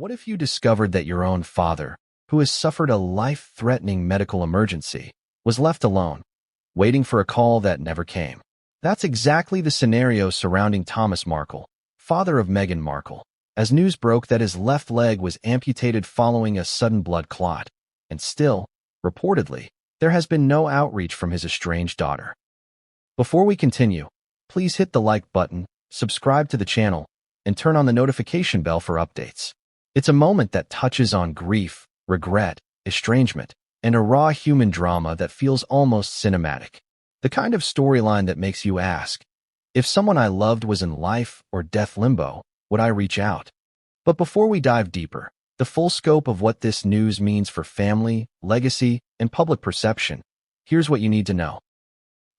What if you discovered that your own father, who has suffered a life-threatening medical emergency, was left alone, waiting for a call that never came? That's exactly the scenario surrounding Thomas Markle, father of Meghan Markle, as news broke that his left leg was amputated following a sudden blood clot, and still, reportedly, there has been no outreach from his estranged daughter. Before we continue, please hit the like button, subscribe to the channel, and turn on the notification bell for updates. It's a moment that touches on grief, regret, estrangement, and a raw human drama that feels almost cinematic. The kind of storyline that makes you ask, if someone I loved was in life or death limbo, would I reach out? But before we dive deeper, the full scope of what this news means for family, legacy, and public perception, here's what you need to know.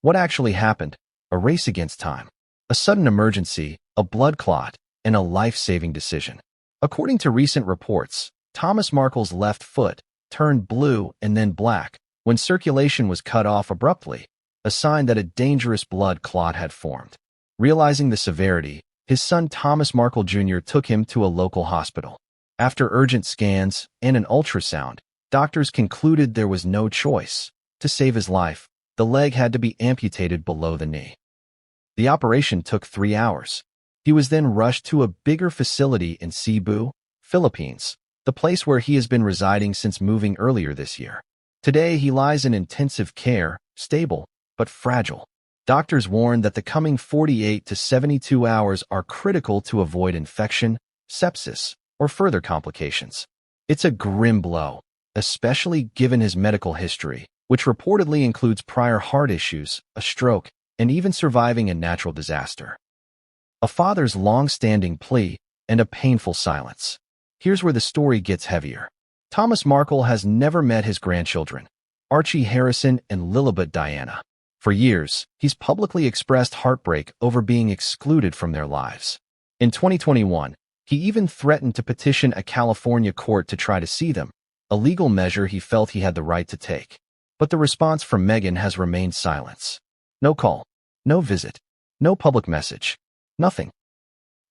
What actually happened? A race against time, a sudden emergency, a blood clot, and a life-saving decision. According to recent reports, Thomas Markle's left foot turned blue and then black when circulation was cut off abruptly, a sign that a dangerous blood clot had formed. Realizing the severity, his son Thomas Markle Jr. took him to a local hospital. After urgent scans and an ultrasound, doctors concluded there was no choice. To save his life, the leg had to be amputated below the knee. The operation took 3 hours. He was then rushed to a bigger facility in Cebu, Philippines, the place where he has been residing since moving earlier this year. Today, he lies in intensive care, stable, but fragile. Doctors warn that the coming 48 to 72 hours are critical to avoid infection, sepsis, or further complications. It's a grim blow, especially given his medical history, which reportedly includes prior heart issues, a stroke, and even surviving a natural disaster. A father's long-standing plea and a painful silence. Here's where the story gets heavier. Thomas Markle has never met his grandchildren, Archie Harrison and Lilibet Diana. For years, he's publicly expressed heartbreak over being excluded from their lives. In 2021, he even threatened to petition a California court to try to see them, a legal measure he felt he had the right to take. But the response from Meghan has remained silence. No call, no visit, no public message. Nothing.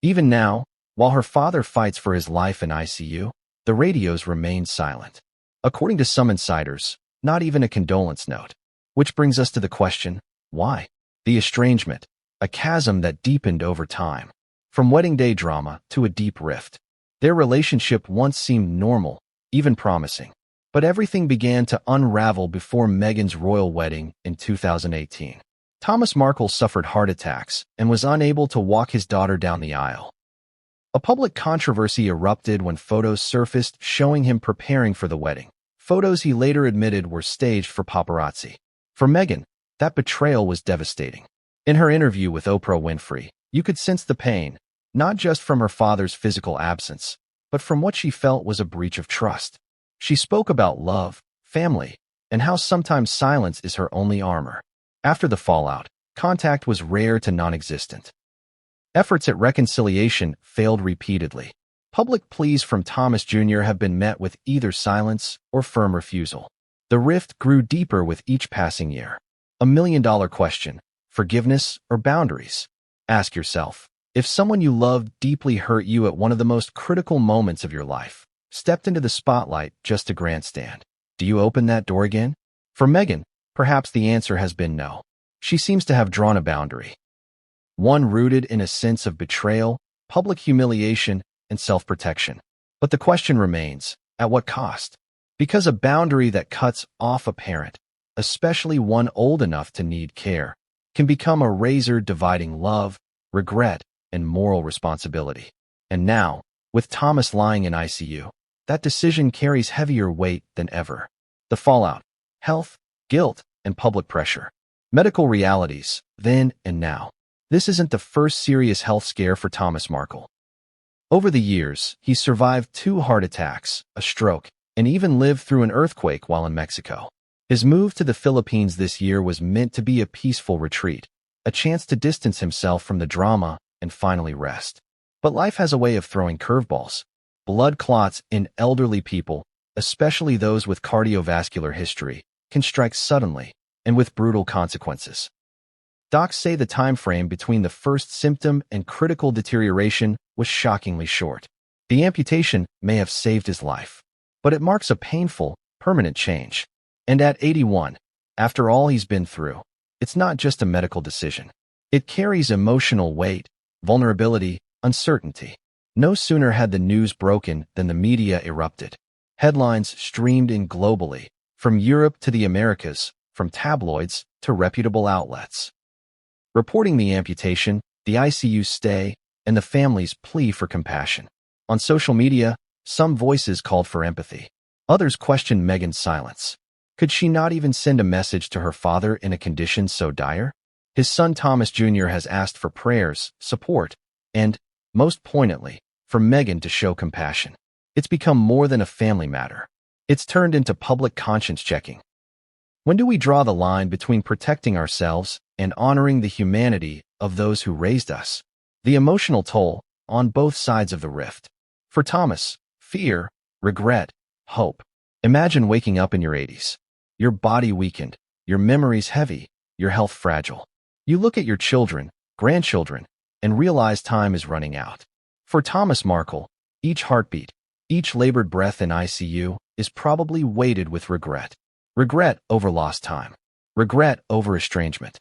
Even now, while her father fights for his life in ICU, the radios remain silent. According to some insiders, not even a condolence note. Which brings us to the question, why? The estrangement, a chasm that deepened over time. From wedding day drama to a deep rift. Their relationship once seemed normal, even promising. But everything began to unravel before Meghan's royal wedding in 2018. Thomas Markle suffered heart attacks and was unable to walk his daughter down the aisle. A public controversy erupted when photos surfaced showing him preparing for the wedding. Photos he later admitted were staged for paparazzi. For Meghan, that betrayal was devastating. In her interview with Oprah Winfrey, you could sense the pain, not just from her father's physical absence, but from what she felt was a breach of trust. She spoke about love, family, and how sometimes silence is her only armor. After the fallout, contact was rare to non-existent. Efforts at reconciliation failed repeatedly. Public pleas from Thomas Jr. have been met with either silence or firm refusal. The rift grew deeper with each passing year. A million-dollar question, forgiveness or boundaries? Ask yourself, if someone you loved deeply hurt you at one of the most critical moments of your life, stepped into the spotlight just to grandstand, do you open that door again? For Meghan, perhaps the answer has been no. She seems to have drawn a boundary. One rooted in a sense of betrayal, public humiliation, and self-protection. But the question remains, at what cost? Because a boundary that cuts off a parent, especially one old enough to need care, can become a razor dividing love, regret, and moral responsibility. And now, with Thomas lying in ICU, that decision carries heavier weight than ever. The fallout, health, guilt, and public pressure. Medical realities, then and now. This isn't the first serious health scare for Thomas Markle. Over the years, he's survived 2 heart attacks, a stroke, and even lived through an earthquake while in Mexico. His move to the Philippines this year was meant to be a peaceful retreat, a chance to distance himself from the drama and finally rest. But life has a way of throwing curveballs. Blood clots in elderly people, especially those with cardiovascular history, can strike suddenly and with brutal consequences. Docs say the time frame between the first symptom and critical deterioration was shockingly short. The amputation may have saved his life, but it marks a painful, permanent change. And at 81, after all he's been through, it's not just a medical decision. It carries emotional weight, vulnerability, uncertainty. No sooner had the news broken than the media erupted. Headlines streamed in globally, from Europe to the Americas, from tabloids to reputable outlets, reporting the amputation, the ICU stay, and the family's plea for compassion. On social media, some voices called for empathy. Others questioned Meghan's silence. Could she not even send a message to her father in a condition so dire? His son Thomas Jr. has asked for prayers, support, and, most poignantly, for Meghan to show compassion. It's become more than a family matter. It's turned into public conscience checking. When do we draw the line between protecting ourselves and honoring the humanity of those who raised us? The emotional toll on both sides of the rift. For Thomas, fear, regret, hope. Imagine waking up in your 80s. Your body weakened, your memories heavy, your health fragile. You look at your children, grandchildren, and realize time is running out. For Thomas Markle, each heartbeat, each labored breath in ICU is probably weighted with regret. Regret over lost time. Regret over estrangement.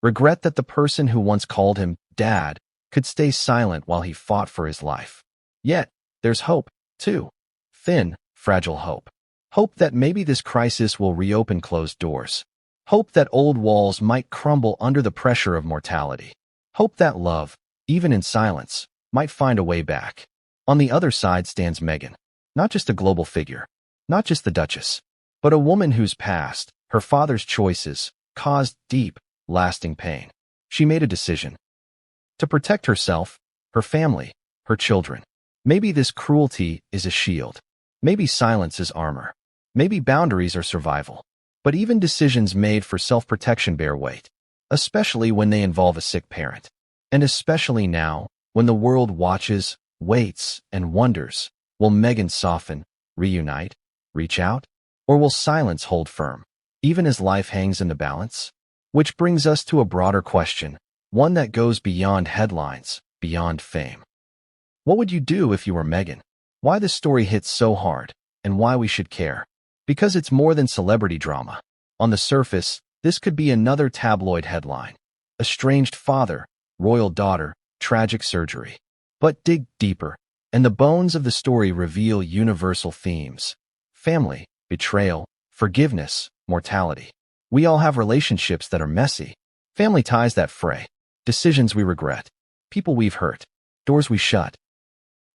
Regret that the person who once called him Dad could stay silent while he fought for his life. Yet, there's hope, too. Thin, fragile hope. Hope that maybe this crisis will reopen closed doors. Hope that old walls might crumble under the pressure of mortality. Hope that love, even in silence, might find a way back. On the other side stands Meghan. Not just a global figure. Not just the Duchess. But a woman whose past, her father's choices, caused deep, lasting pain. She made a decision. To protect herself, her family, her children. Maybe this cruelty is a shield. Maybe silence is armor. Maybe boundaries are survival. But even decisions made for self-protection bear weight, especially when they involve a sick parent. And especially now, when the world watches, waits, and wonders, will Meghan soften, reunite, reach out? Or will silence hold firm, even as life hangs in the balance? Which brings us to a broader question, one that goes beyond headlines, beyond fame. What would you do if you were Meghan? Why this story hits so hard, and why we should care? Because it's more than celebrity drama. On the surface, this could be another tabloid headline. Estranged father, royal daughter, tragic surgery. But dig deeper, and the bones of the story reveal universal themes. Family, betrayal, forgiveness, mortality. We all have relationships that are messy. Family ties that fray. Decisions we regret. People we've hurt. Doors we shut.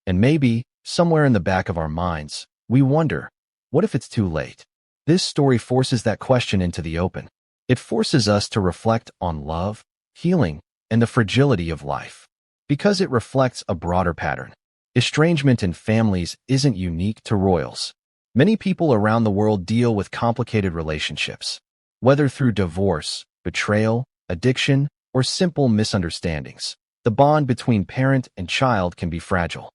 And maybe, somewhere in the back of our minds, we wonder, what if it's too late? This story forces that question into the open. It forces us to reflect on love, healing, and the fragility of life. Because it reflects a broader pattern. Estrangement in families isn't unique to royals. Many people around the world deal with complicated relationships. Whether through divorce, betrayal, addiction, or simple misunderstandings, the bond between parent and child can be fragile.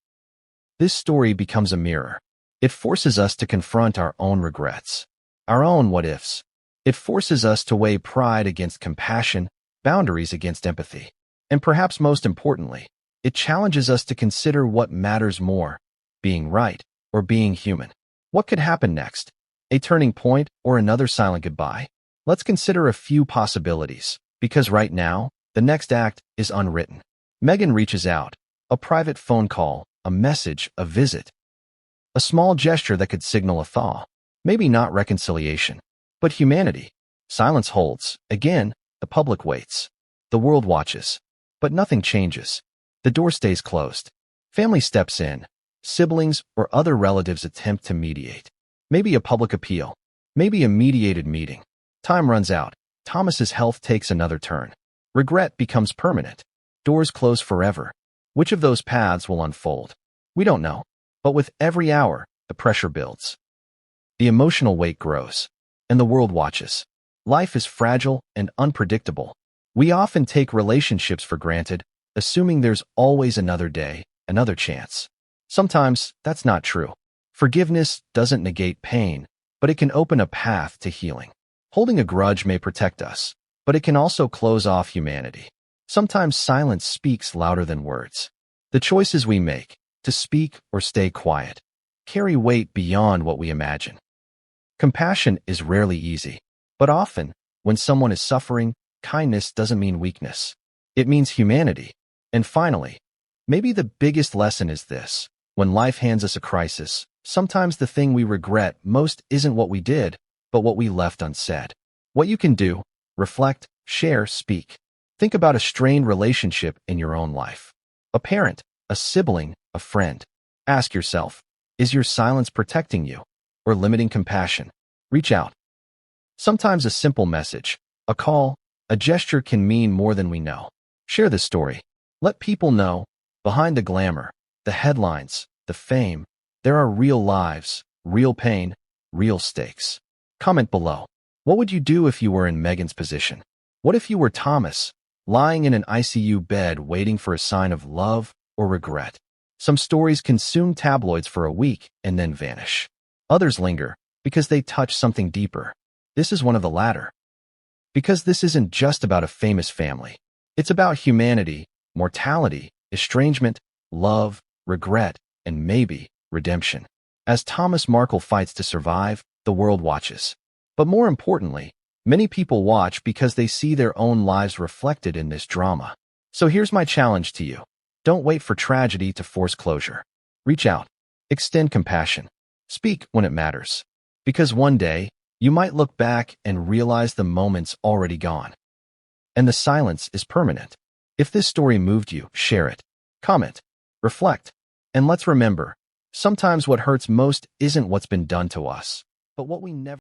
This story becomes a mirror. It forces us to confront our own regrets, our own what-ifs. It forces us to weigh pride against compassion, boundaries against empathy. And perhaps most importantly, it challenges us to consider what matters more, being right or being human. What could happen next? A turning point or another silent goodbye? Let's consider a few possibilities, because right now, the next act is unwritten. Meghan reaches out. A private phone call, a message, a visit. A small gesture that could signal a thaw. Maybe not reconciliation, but humanity. Silence holds. Again, the public waits. The world watches. But nothing changes. The door stays closed. Family steps in. Siblings or other relatives attempt to mediate. Maybe a public appeal. Maybe a mediated meeting. Time runs out. Thomas's health takes another turn. Regret becomes permanent. Doors close forever. Which of those paths will unfold? We don't know. But with every hour, the pressure builds. The emotional weight grows. And the world watches. Life is fragile and unpredictable. We often take relationships for granted, assuming there's always another day, another chance. Sometimes that's not true. Forgiveness doesn't negate pain, but it can open a path to healing. Holding a grudge may protect us, but it can also close off humanity. Sometimes silence speaks louder than words. The choices we make, to speak or stay quiet, carry weight beyond what we imagine. Compassion is rarely easy, but often, when someone is suffering, kindness doesn't mean weakness. It means humanity. And finally, maybe the biggest lesson is this: when life hands us a crisis, sometimes the thing we regret most isn't what we did, but what we left unsaid. What you can do: reflect, share, speak. Think about a strained relationship in your own life. A parent, a sibling, a friend. Ask yourself, is your silence protecting you or limiting compassion? Reach out. Sometimes a simple message, a call, a gesture can mean more than we know. Share this story. Let people know, behind the glamour, the headlines, the fame, there are real lives, real pain, real stakes. Comment below. What would you do if you were in Meghan's position? What if you were Thomas, lying in an ICU bed waiting for a sign of love or regret? Some stories consume tabloids for a week and then vanish. Others linger because they touch something deeper. This is one of the latter. Because this isn't just about a famous family. It's about humanity, mortality, estrangement, love, regret, and maybe redemption. As Thomas Markle fights to survive, the world watches. But more importantly, many people watch because they see their own lives reflected in this drama. So here's my challenge to you. Don't wait for tragedy to force closure. Reach out. Extend compassion. Speak when it matters. Because one day, you might look back and realize the moment's already gone. And the silence is permanent. If this story moved you, share it. Comment. Reflect. And let's remember, sometimes what hurts most isn't what's been done to us, but what we never